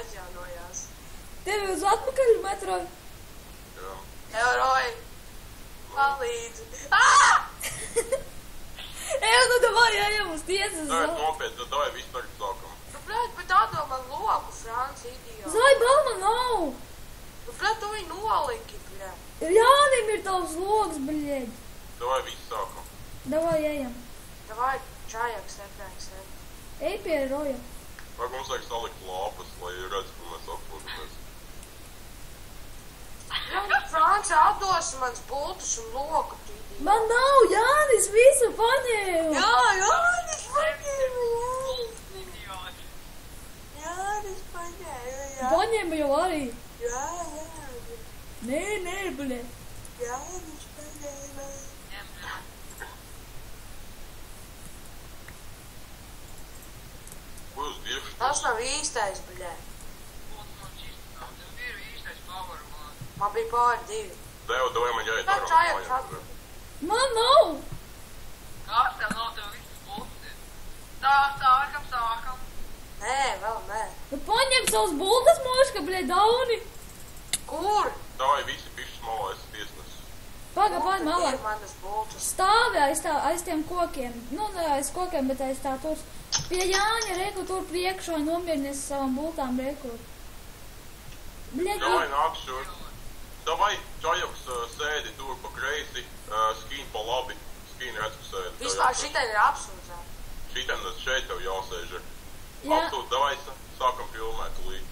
atjaunojās. Tevi uz atpakaļ metroju? Jā. Euroj, palīdzi. Nu davai, ejam uz tiesas. Tā ir nopietni, tad davai visu tagad sākam. Nu, bļaļ, bet atdod man loku, Franci, idiot. Zai, balma nav. Nu, bļaļ, tu viņu noliki, bļaļ. Jānim ir tavs logs, bļēd. Davai visu sākam. Davai, ejam. Davai, čājāk, sepēk. Ej pie roja. Vai mums vajag salikt lāpas, lai redz, kur mēs atrodamies? Franci, atdosi mans bultus un loku, tu idiot. Man nav, Jānis visu paņēma. Jānis paņēma, Jānis paņēma. Paņēma jau arī. Jā. Nē, bļēd. Jānis paņēma. Ko jūs dievši? Tas nav īstais, bļaļ. Man bija pāri 2. Davai man jāiet Tā ārā. čājāk, mājās. Man nav. Kāds tev nav tev visas bultas? Tā, sākam. Nē, vēl nē. Nu paņem savus bultas, moška, bļēd, dauni. Kur? Davai visi pišķis malā, es tiesnesis. Paga, malā. Ir manas bultas. Stāvi aiz tiem kokiem. Nu, ne aiz kokiem, bet aiz tā tur. Pie Jāņa reku tur priekšā nomierinies savam bultām reku. Bļēd, Davai nāk šur. Davai, čajoks sēdi tur pa kreisi, skīn pa labi. Skīn redz, ka sēdi. Vispār šitai ir apsūdzēta. Šitam šeit tev jāsēž ir. Jā. Apsūt, davai sākam filmēt līdzi.